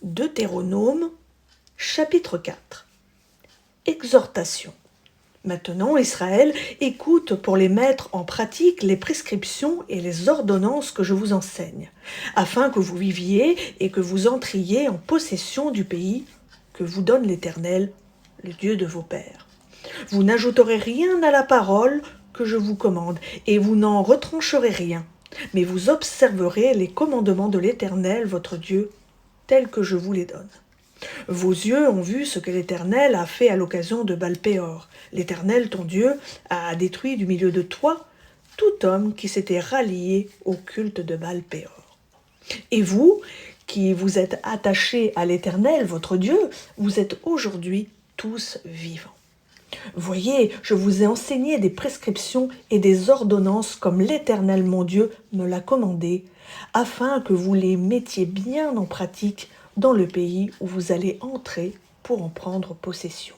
Deutéronome, chapitre 4. Exhortation. Maintenant, Israël, écoute pour les mettre en pratique les prescriptions et les ordonnances que je vous enseigne, afin que vous viviez et que vous entriez en possession du pays que vous donne l'Éternel, le Dieu de vos pères. Vous n'ajouterez rien à la parole que je vous commande, et vous n'en retrancherez rien, mais vous observerez les commandements de l'Éternel, votre Dieu, tels que je vous les donne. Vos yeux ont vu ce que l'Éternel a fait à l'occasion de Baal-Péor. L'Éternel, ton Dieu, a détruit du milieu de toi tout homme qui s'était rallié au culte de Baal-Péor. Et vous, qui vous êtes attachés à l'Éternel, votre Dieu, vous êtes aujourd'hui tous vivants. Voyez, je vous ai enseigné des prescriptions et des ordonnances comme l'Éternel mon Dieu me l'a commandé, afin que vous les mettiez bien en pratique dans le pays où vous allez entrer pour en prendre possession.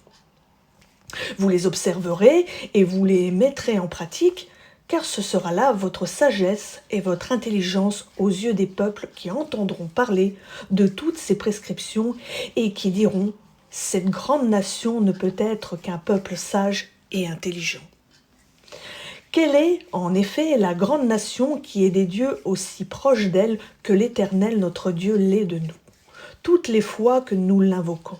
Vous les observerez et vous les mettrez en pratique, car ce sera là votre sagesse et votre intelligence aux yeux des peuples qui entendront parler de toutes ces prescriptions et qui diront « Cette grande nation ne peut être qu'un peuple sage et intelligent ». Quelle est, en effet, la grande nation qui est des dieux aussi proches d'elle que l'Éternel notre Dieu l'est de nous, toutes les fois que nous l'invoquons?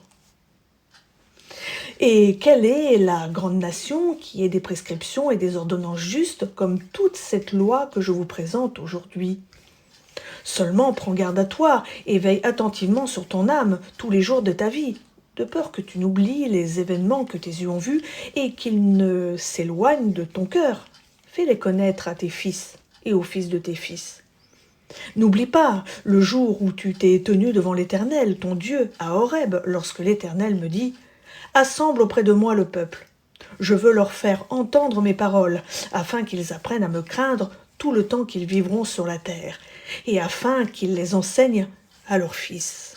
Et quelle est la grande nation qui ait des prescriptions et des ordonnances justes comme toute cette loi que je vous présente aujourd'hui? Seulement prends garde à toi et veille attentivement sur ton âme tous les jours de ta vie, de peur que tu n'oublies les événements que tes yeux ont vus et qu'ils ne s'éloignent de ton cœur. Fais-les connaître à tes fils et aux fils de tes fils. N'oublie pas le jour où tu t'es tenu devant l'Éternel, ton Dieu, à Horeb, lorsque l'Éternel me dit « Assemble auprès de moi le peuple. Je veux leur faire entendre mes paroles, afin qu'ils apprennent à me craindre tout le temps qu'ils vivront sur la terre, et afin qu'ils les enseignent à leurs fils. »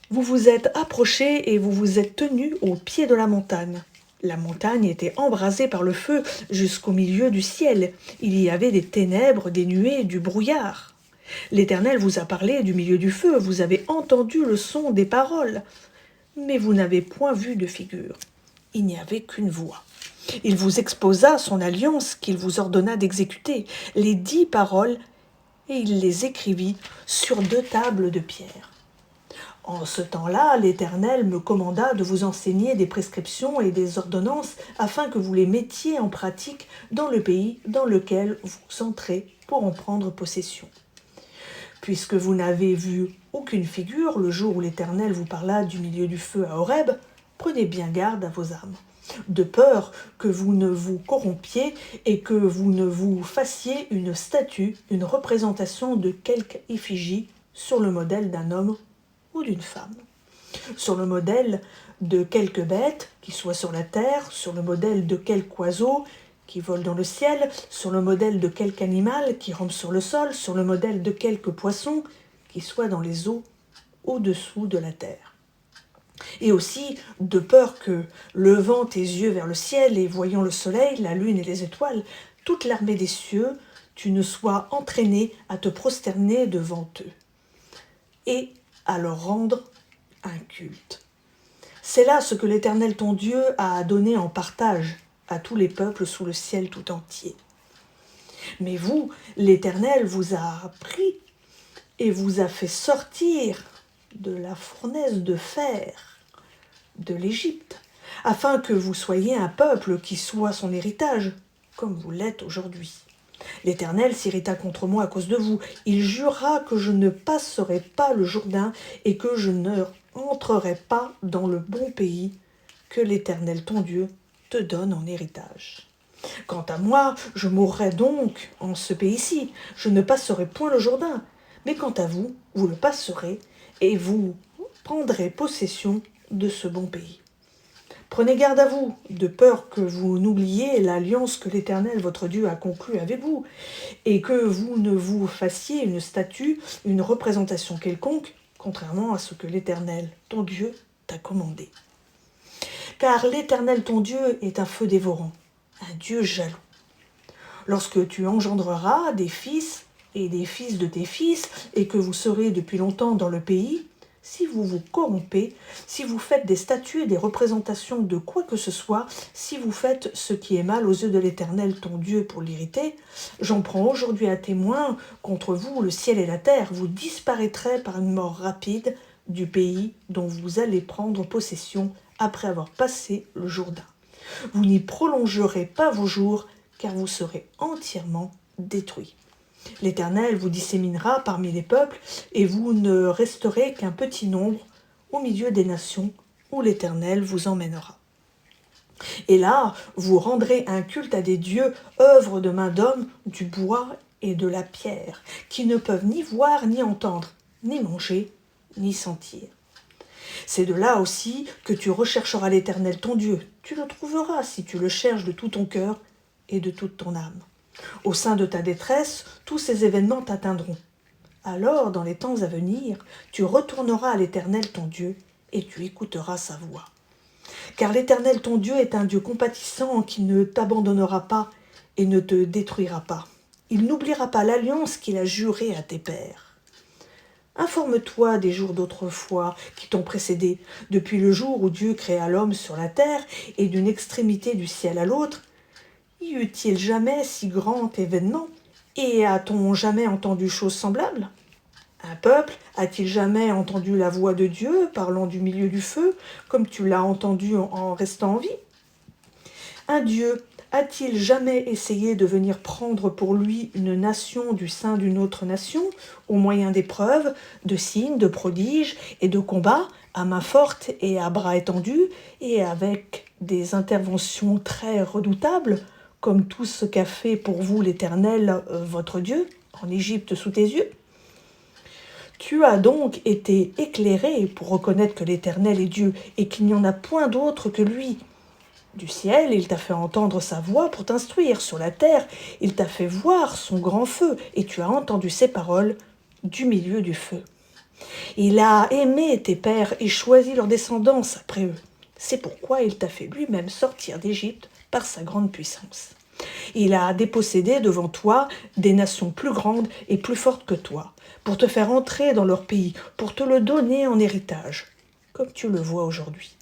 Vous vous êtes approchés et vous vous êtes tenus au pied de la montagne. La montagne était embrasée par le feu jusqu'au milieu du ciel. Il y avait des ténèbres, des nuées, du brouillard. L'Éternel vous a parlé du milieu du feu, vous avez entendu le son des paroles, mais vous n'avez point vu de figure. Il n'y avait qu'une voix. Il vous exposa son alliance qu'il vous ordonna d'exécuter, les 10 paroles, et il les écrivit sur 2 tables de pierre. En ce temps-là, l'Éternel me commanda de vous enseigner des prescriptions et des ordonnances afin que vous les mettiez en pratique dans le pays dans lequel vous entrez pour en prendre possession. Puisque vous n'avez vu aucune figure le jour où l'Éternel vous parla du milieu du feu à Horeb, prenez bien garde à vos âmes, de peur que vous ne vous corrompiez et que vous ne vous fassiez une statue, une représentation de quelque effigie sur le modèle d'un homme ou d'une femme, sur le modèle de quelque bête qui soit sur la terre, sur le modèle de quelque oiseau qui vole dans le ciel, sur le modèle de quelque animal qui rampe sur le sol, sur le modèle de quelque poisson qui soit dans les eaux au-dessous de la terre. Et aussi, de peur que, levant tes yeux vers le ciel et voyant le soleil, la lune et les étoiles, toute l'armée des cieux, tu ne sois entraîné à te prosterner devant eux et à leur rendre un culte. C'est là ce que l'Éternel ton Dieu a donné en partage à tous les peuples sous le ciel tout entier. Mais vous, l'Éternel vous a pris et vous a fait sortir de la fournaise de fer de l'Égypte, afin que vous soyez un peuple qui soit son héritage, comme vous l'êtes aujourd'hui. L'Éternel s'irrita contre moi à cause de vous. Il jura que je ne passerai pas le Jourdain et que je ne entrerai pas dans le bon pays que l'Éternel ton Dieu te donne en héritage. Quant à moi, je mourrai donc en ce pays-ci. Je ne passerai point le Jourdain. Mais quant à vous, vous le passerez et vous prendrez possession de ce bon pays. Prenez garde à vous, de peur que vous n'oubliez l'alliance que l'Éternel votre Dieu a conclue avec vous, et que vous ne vous fassiez une statue, une représentation quelconque, contrairement à ce que l'Éternel, ton Dieu, t'a commandé. Car l'Éternel, ton Dieu, est un feu dévorant, un Dieu jaloux. Lorsque tu engendreras des fils, et des fils de tes fils, et que vous serez depuis longtemps dans le pays, si vous vous corrompez, si vous faites des statues et des représentations de quoi que ce soit, si vous faites ce qui est mal aux yeux de l'Éternel ton Dieu pour l'irriter, j'en prends aujourd'hui à témoin contre vous le ciel et la terre, vous disparaîtrez par une mort rapide du pays dont vous allez prendre possession après avoir passé le Jourdain. Vous n'y prolongerez pas vos jours, car vous serez entièrement détruits. L'Éternel vous disséminera parmi les peuples, et vous ne resterez qu'un petit nombre au milieu des nations où l'Éternel vous emmènera. Et là, vous rendrez un culte à des dieux, œuvres de main d'homme, du bois et de la pierre, qui ne peuvent ni voir, ni entendre, ni manger, ni sentir. C'est de là aussi que tu rechercheras l'Éternel ton Dieu. Tu le trouveras si tu le cherches de tout ton cœur et de toute ton âme. Au sein de ta détresse, tous ces événements t'atteindront. Alors, dans les temps à venir, tu retourneras à l'Éternel ton Dieu et tu écouteras sa voix. Car l'Éternel ton Dieu est un Dieu compatissant qui ne t'abandonnera pas et ne te détruira pas. Il n'oubliera pas l'alliance qu'il a jurée à tes pères. Informe-toi des jours d'autrefois qui t'ont précédé, depuis le jour où Dieu créa l'homme sur la terre et d'une extrémité du ciel à l'autre. Y eut-il jamais si grand événement, et a-t-on jamais entendu chose semblable? Un peuple a-t-il jamais entendu la voix de Dieu parlant du milieu du feu, comme tu l'as entendu en restant en vie? Un Dieu a-t-il jamais essayé de venir prendre pour lui une nation du sein d'une autre nation, au moyen d'épreuves, de signes, de prodiges et de combats, à main forte et à bras étendus, et avec des interventions très redoutables, comme tout ce qu'a fait pour vous l'Éternel, votre Dieu, en Égypte sous tes yeux? Tu as donc été éclairé pour reconnaître que l'Éternel est Dieu et qu'il n'y en a point d'autre que lui. Du ciel, il t'a fait entendre sa voix pour t'instruire. Sur la terre, il t'a fait voir son grand feu et tu as entendu ses paroles du milieu du feu. Il a aimé tes pères et choisi leur descendance après eux. C'est pourquoi il t'a fait lui-même sortir d'Égypte par sa grande puissance. Il a dépossédé devant toi des nations plus grandes et plus fortes que toi, pour te faire entrer dans leur pays, pour te le donner en héritage, comme tu le vois aujourd'hui.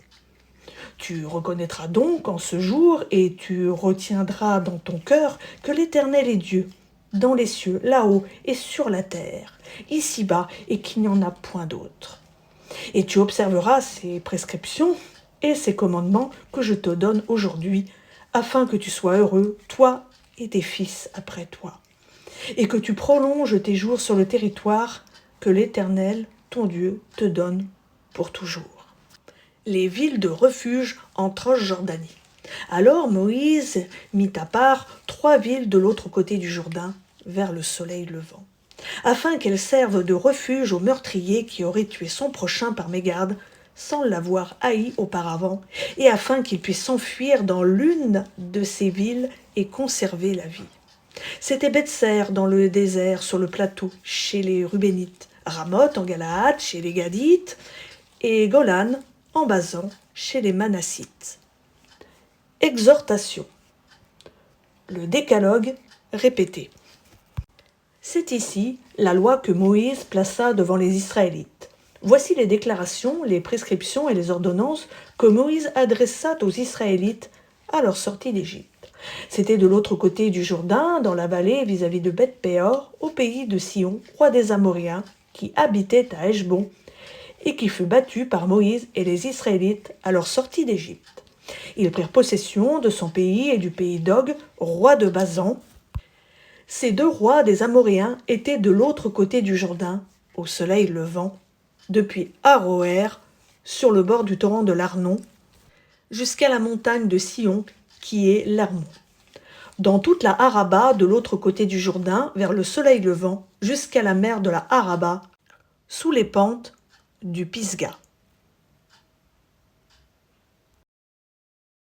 Tu reconnaîtras donc en ce jour et tu retiendras dans ton cœur que l'Éternel est Dieu, dans les cieux, là-haut et sur la terre, ici-bas, et qu'il n'y en a point d'autre. Et tu observeras ces prescriptions et ces commandements que je te donne aujourd'hui, afin que tu sois heureux, toi et tes fils après toi, et que tu prolonges tes jours sur le territoire que l'Éternel, ton Dieu, te donne pour toujours. Les villes de refuge en Transjordanie. Alors Moïse mit à part 3 villes de l'autre côté du Jourdain, vers le soleil levant, afin qu'elles servent de refuge aux meurtriers qui auraient tué son prochain par mégarde, sans l'avoir haï auparavant, et afin qu'il puisse s'enfuir dans l'une de ces villes et conserver la vie. C'était Bethser dans le désert, sur le plateau, chez les Rubénites, Ramoth en Galaad, chez les Gadites, et Golan en Basan, chez les Manassites. Exhortation. Le décalogue répété. C'est ici la loi que Moïse plaça devant les Israélites. Voici les déclarations, les prescriptions et les ordonnances que Moïse adressa aux Israélites à leur sortie d'Égypte. C'était de l'autre côté du Jourdain, dans la vallée vis-à-vis de Beth-Péor, au pays de Sion, roi des Amoréens, qui habitait à Heshbon, et qui fut battu par Moïse et les Israélites à leur sortie d'Égypte. Ils prirent possession de son pays et du pays d'Og, roi de Basan. Ces 2 rois des Amoréens étaient de l'autre côté du Jourdain, au soleil levant, depuis Aroër, sur le bord du torrent de l'Arnon, jusqu'à la montagne de Sion, qui est l'Hermon. Dans toute la Araba, de l'autre côté du Jourdain, vers le soleil levant, jusqu'à la mer de la Araba, sous les pentes du Pisga.